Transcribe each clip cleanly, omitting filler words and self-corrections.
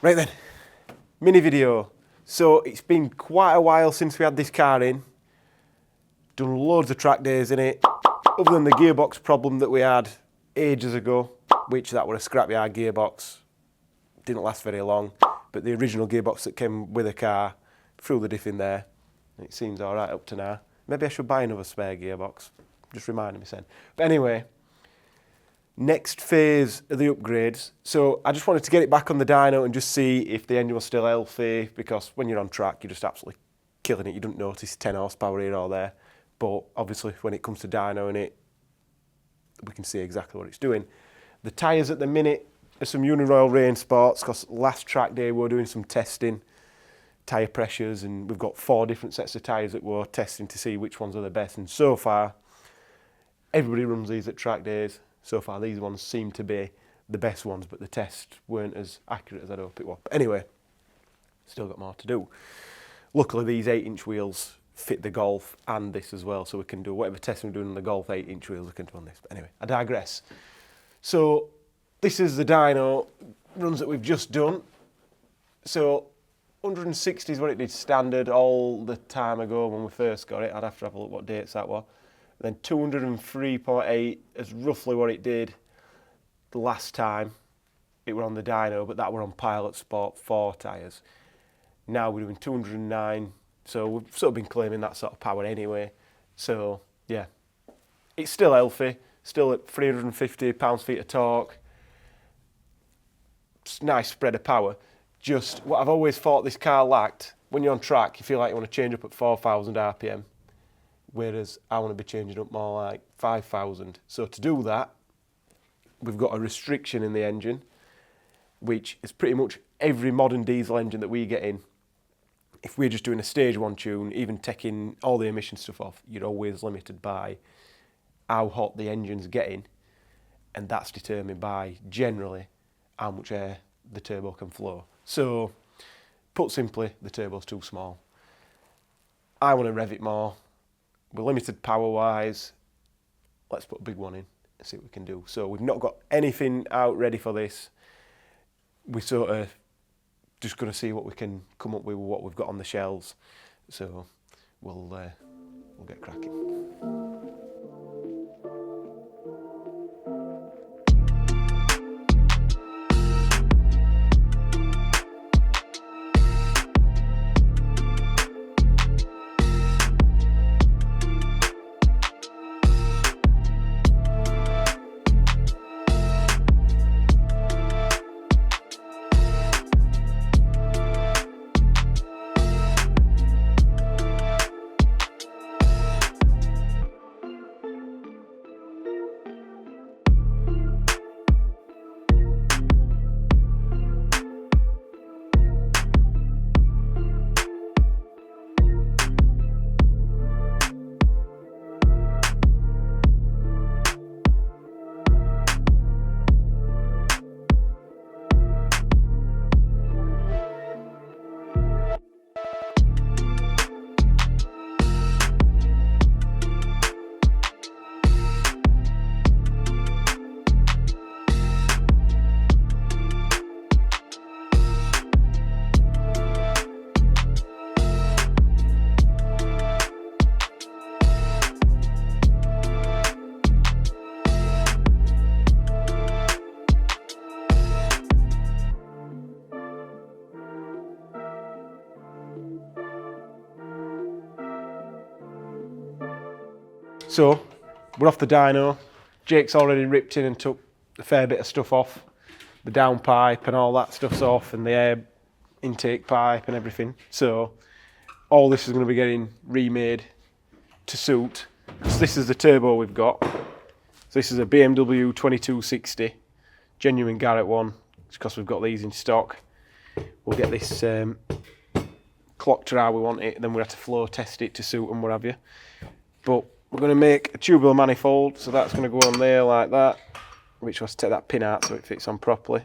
Right then, mini video. So it's been quite a while since we had this car in. Done loads of track days in it. Other than the gearbox problem that we had ages ago, which that was a scrapyard gearbox. Didn't last very long, but the original gearbox that came with the car, threw the diff in there. It seems all right up to now. Maybe I should buy another spare gearbox. Just reminded me then. But anyway, next phase of the upgrades. So I just wanted to get it back on the dyno and just see if the engine was still healthy, because when you're on track, you're just absolutely killing it. You don't notice 10 horsepower here or there. But obviously when it comes to dyno in it, we can see exactly what it's doing. The tyres at the minute are some Uniroyal Rain Sports, because last track day we were doing some testing, tyre pressures, and we've got 4 different sets of tyres that we're testing to see which ones are the best. And so far, everybody runs these at track days. So far these ones seem to be the best ones, but the tests weren't as accurate as I'd hoped it was. But anyway, still got more to do. Luckily these 8-inch wheels fit the Golf and this as well, so we can do whatever testing we're doing on the Golf 8-inch wheels we can do on this. But anyway, I digress. So this is the dyno runs that we've just done. So 160 is what it did standard all the time ago when we first got it. I'd have to have a look what dates that were. Then 203.8 is roughly what it did the last time it were on the dyno, but that were on Pilot Sport 4 tyres. Now we're doing 209, so we've sort of been claiming that sort of power anyway. So yeah, it's still healthy, still at 350 pounds-feet of torque. It's nice spread of power. Just what I've always thought this car lacked, when you're on track, you feel like you want to change up at 4,000 RPM. Whereas I want to be changing up more like 5,000. So to do that, we've got a restriction in the engine, which is pretty much every modern diesel engine that we get in. If we're just doing a stage 1 tune, even taking all the emission stuff off, you're always limited by how hot the engine's getting, and that's determined by generally how much air the turbo can flow. So, put simply, the turbo's too small. I want to rev it more. We're limited power-wise. Let's put a big one in and see what we can do. So we've not got anything out ready for this. We're sort of just going to see what we can come up with what we've got on the shelves. So we'll get cracking. So, we're off the dyno. Jake's already ripped in and took a fair bit of stuff off. The downpipe and all that stuff's off, and the air intake pipe and everything. So, all this is going to be getting remade to suit. So this is the turbo we've got. So this is a BMW 2260, genuine Garrett one. It's because we've got these in stock. We'll get this clocked to how we want it, then we'll have to flow test it to suit and what have you. But we're going to make a tubular manifold, so that's going to go on there like that, which was to take that pin out so it fits on properly.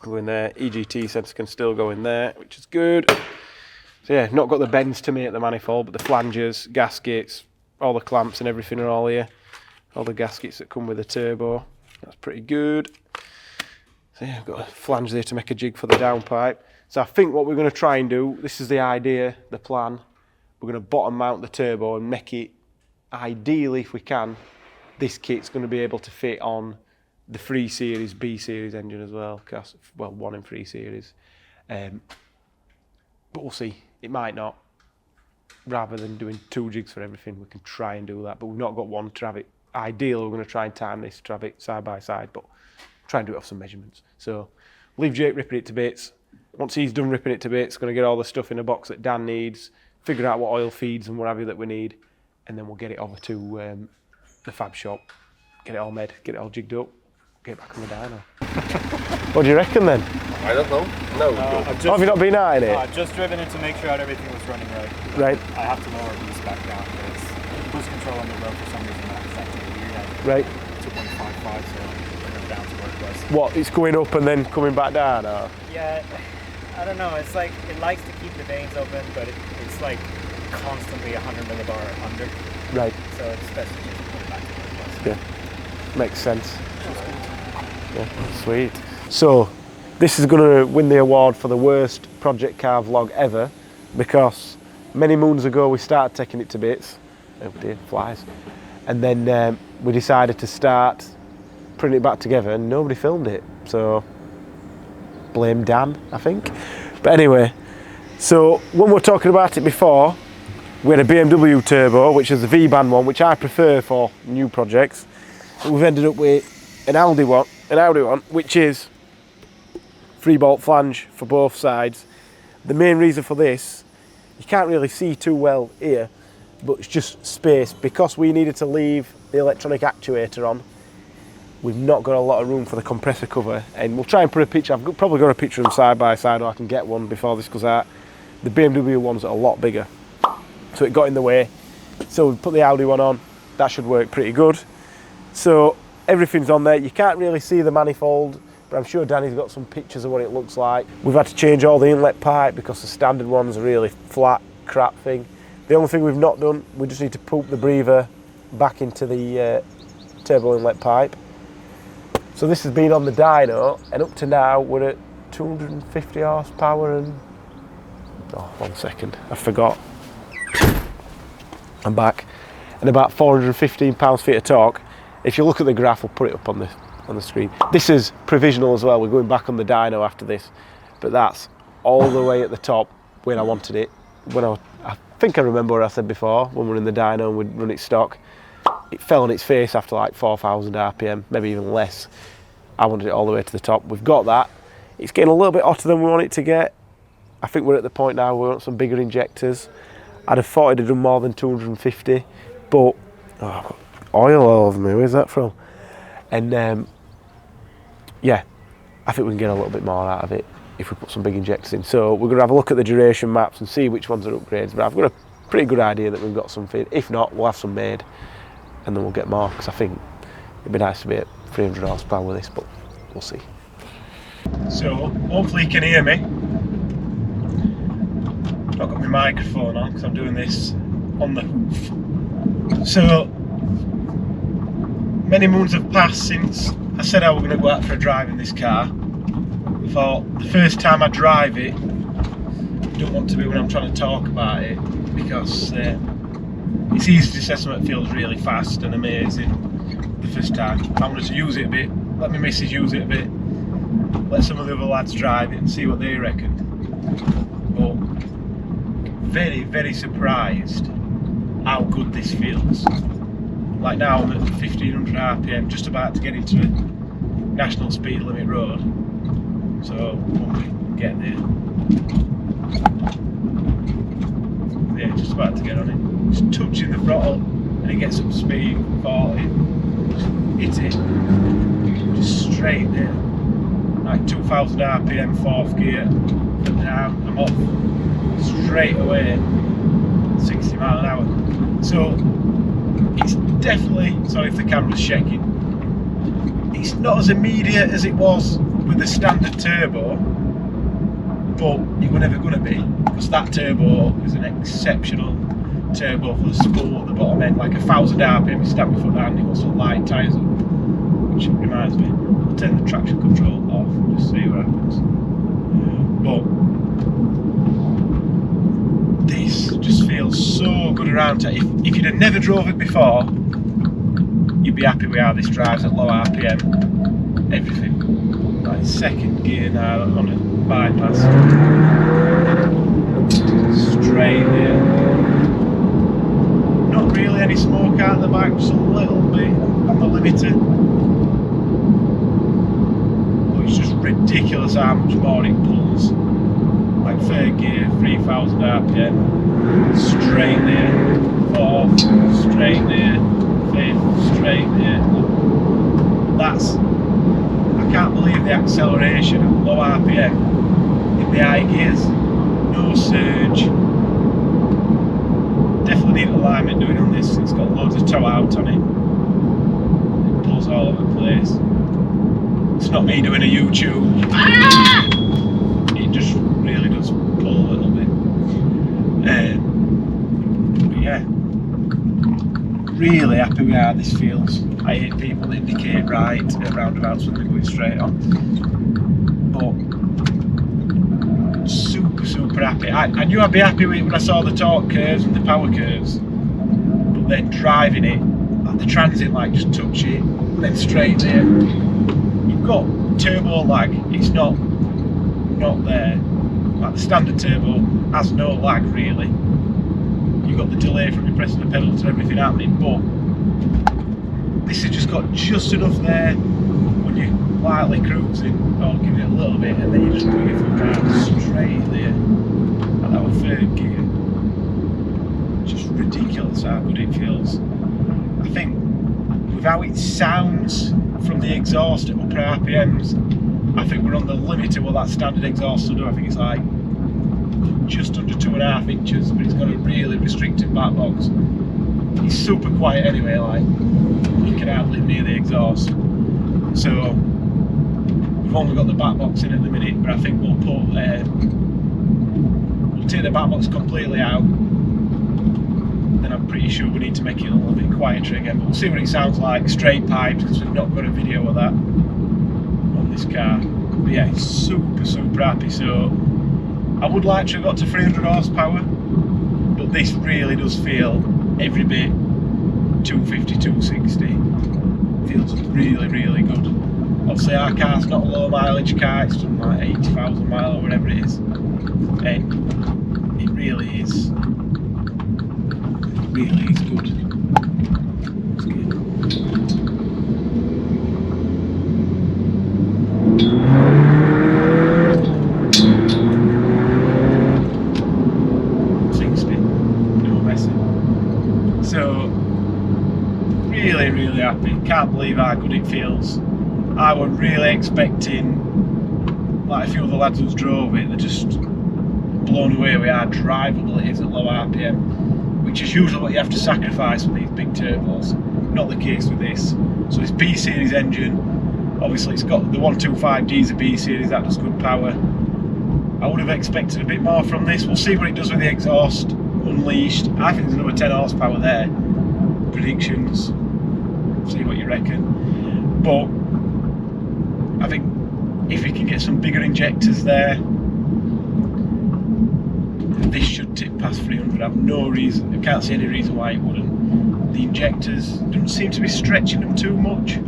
Go in there. EGT sensor can still go in there, which is good. So yeah, not got the bends to make the manifold, but the flanges, gaskets, all the clamps and everything are all here. All the gaskets that come with the turbo. That's pretty good. So yeah, I've got a flange there to make a jig for the downpipe. So I think what we're going to try and do, this is the idea, the plan, we're going to bottom mount the turbo and make it, ideally if we can, this kit's going to be able to fit on the 3 Series, B Series engine as well, well, 1 and 3 Series. But we'll see, it might not. Rather than doing 2 jigs for everything, we can try and do that, but we've not got one to have it. Ideally, we're going to try and time this to have it side by side, but try and do it off some measurements. So leave Jake ripping it to bits. Once he's done ripping it to bits, going to get all the stuff in a box that Dan needs, figure out what oil feeds and what have you that we need, and then we'll get it over to the fab shop, get it all made, get it all jigged up, get back on the dyno. What do you reckon then? I don't know. No. Have you not been out in it? I've just driven it to make sure that everything was running right. Right. I have to lower the spec down because boost control on the road for some reason that's acting weird at Right. 2.55, so bring it down to where it was. What, it's going up and then coming back down? Or? Yeah, I don't know. It's like it likes to keep the vanes open, but it's like constantly 100 millibar under. Right. So it's best to just put it back to where it was. Yeah, makes sense. Yeah, sweet. So, this is going to win the award for the worst project car vlog ever, because many moons ago we started taking it to bits. Oh dear, flies. And then we decided to start putting it back together and nobody filmed it. So, blame Dan, I think. But anyway, so when we were talking about it before, we had a BMW turbo, which is the V-band one, which I prefer for new projects. But we've ended up with an Audi one, which is 3-bolt flange for both sides. The main reason for this, you can't really see too well here, but it's just space. Because we needed to leave the electronic actuator on, we've not got a lot of room for the compressor cover, and we'll try and put a picture. I've probably got a picture of them side by side, or I can get one before this goes out. The BMW ones are a lot bigger, so it got in the way. So we put the Audi one on, that should work pretty good. So everything's on there. You can't really see the manifold, but I'm sure Danny's got some pictures of what it looks like. We've had to change all the inlet pipe because the standard one's a really flat, crap thing. The only thing we've not done, we just need to poop the breather back into the turbo inlet pipe. So this has been on the dyno, and up to now we're at 250 horsepower and... Oh, 1 second, I forgot. I'm back. And about 415 pounds-feet of torque. If you look at the graph, we'll put it up on the screen. This is provisional as well. We're going back on the dyno after this, but that's all the way at the top when I wanted it. I think I remember what I said before, when we were in the dyno and we'd run it stock. It fell on its face after like 4,000 RPM, maybe even less. I wanted it all the way to the top. We've got that. It's getting a little bit hotter than we want it to get. I think we're at the point now where we want some bigger injectors. I'd have thought it'd have done more than 250, but oh, oil all over me, where's that from? And yeah, I think we can get a little bit more out of it if we put some big injectors in. So we're going to have a look at the duration maps and see which ones are upgrades, but I've got a pretty good idea that we've got something. If not, we'll have some made and then we'll get more, because I think it'd be nice to be at 300 horsepower with this, but we'll see. So hopefully you can hear me. I've got my microphone on because I'm doing this on the hoof. So many moons have passed since I said I was going to go out for a drive in this car. I thought the first time I drive it, I don't want to be when I'm trying to talk about it, because it's easy to say something that feels really fast and amazing the first time. I wanted to use it a bit, let my missus use it a bit, let some of the other lads drive it and see what they reckon. But very, very surprised how good this feels. Like now I'm at 1500 RPM, just about to get into a national speed limit road. So when we get there, yeah, just about to get on it. Just touching the throttle and it gets up to speed, 40, just hit it, just straight there. Like 2000 RPM, 4th gear, and now I'm off straight away, 60 mile an hour. So it's definitely, sorry if the camera's shaking, it's not as immediate as it was with the standard turbo, but it was never going to be, because that turbo is an exceptional turbo for the sport at the bottom end, like 1000 RPM, you stamp your foot down, it got some light tyres up, which reminds me, I'll turn the traction control off, around to, if you'd have never drove it before, you'd be happy with how this drives at low RPM. Everything. Like second gear now on a bypass. Straight there. Not really any smoke out the back, just a little bit on the limiter. But it's just ridiculous how much more it pulls. Like third gear, 3000 RPM, straight there, fourth, straight there, fifth, straight there. That's, I can't believe the acceleration at low RPM in the high gears. No surge. Definitely need alignment doing on this. It's got loads of toe out on it. It pulls all over the place. It's not me doing a YouTube. Ah! It just really does pull a little bit. But yeah, really happy with how this feels. I hate people that indicate right at roundabouts when they're going straight on. But super happy. I knew I'd be happy with it when I saw the torque curves and the power curves, but then driving it, like the transit light just touch it, then straight there. You've got turbo lag, it's not there. Like the standard turbo has no lag really. You've got the delay from you pressing the pedals and everything happening, but this has just got just enough there when you're lightly cruising, or giving it a little bit, and then you just bring it from around straight there. And that was third gear. Just ridiculous how good it feels. I think with how it sounds from the exhaust at upper RPMs, I think we're on the limit of what that standard exhaust will do. I think it's like just under 2.5 inches, but it's got a really restricted back box. It's super quiet anyway, like you can hardly near the exhaust. So we've only got the back box in at the minute, but I think we'll take the back box completely out. Then I'm pretty sure we need to make it a little bit quieter again. But we'll see what it sounds like straight pipes, because we've not got a video of that on this car. But yeah, it's super happy. So I would like to have got to 300 horsepower, but this really does feel every bit 250, 260. Feels really good. Obviously our car's not a low mileage car, it's done like 80,000 miles or whatever it is, and it really is good. It's good. So really happy. Can't believe how good it feels. I was really expecting, like a few of the lads who drove it, they're just blown away with how drivable it is at low RPM, which is usually what you have to sacrifice with these big turbos. Not the case with this. So it's B series engine. Obviously it's got the 125D's a B series, that does good power. I would have expected a bit more from this. We'll see what it does with the exhaust unleashed. I think there's another 10 horsepower there. Predictions, see what you reckon. But I think if we can get some bigger injectors there, this should tip past 300. I have no reason, I can't see any reason why it wouldn't. The injectors don't seem to be stretching them too much.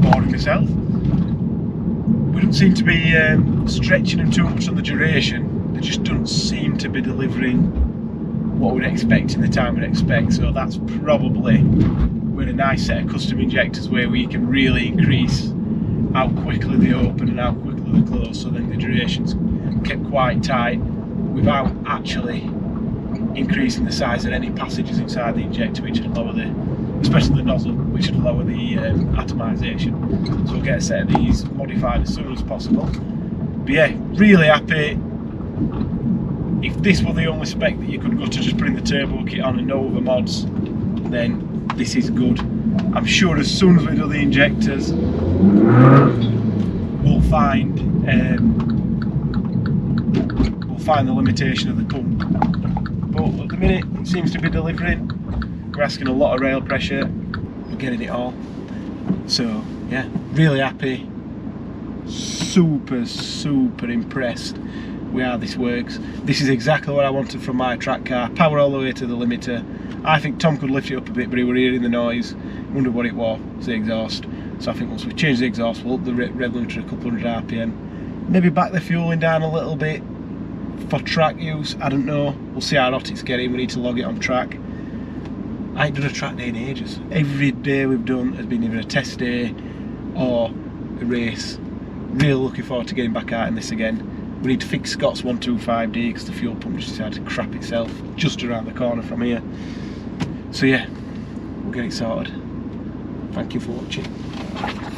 Boring myself. We don't seem to be stretching them too much on the duration. They just don't seem to be delivering what we'd expect in the time we'd expect. So that's probably with a nice set of custom injectors where we can really increase how quickly they open and how quickly they close, so then the duration's kept quite tight without actually increasing the size of any passages inside the injector, which would lower the, especially the nozzle, which would lower the atomisation. So we'll get a set of these modified as soon as possible. But yeah, really happy. If this were the only spec that you could go to just putting the turbo kit on and no other mods, then this is good. I'm sure as soon as we do the injectors, we'll find the limitation of the pump. But at the minute, it seems to be delivering. We're asking a lot of rail pressure, we're getting it all. So yeah, really happy. Super impressed we are, this works. This is exactly what I wanted from my track car. Power all the way to the limiter. I think Tom could lift it up a bit, but he were hearing the noise. Wondered what it was. It's the exhaust. So I think once we change the exhaust, we'll up the rev limiter a couple hundred RPM. Maybe back the fueling down a little bit for track use. I don't know. We'll see how hot it's getting. We need to log it on track. I ain't done a track day in ages. Every day we've done has been either a test day or a race. Really looking forward to getting back out in this again. We need to fix Scott's 125D because the fuel pump just decided to crap itself just around the corner from here. So yeah, we'll get it sorted. Thank you for watching.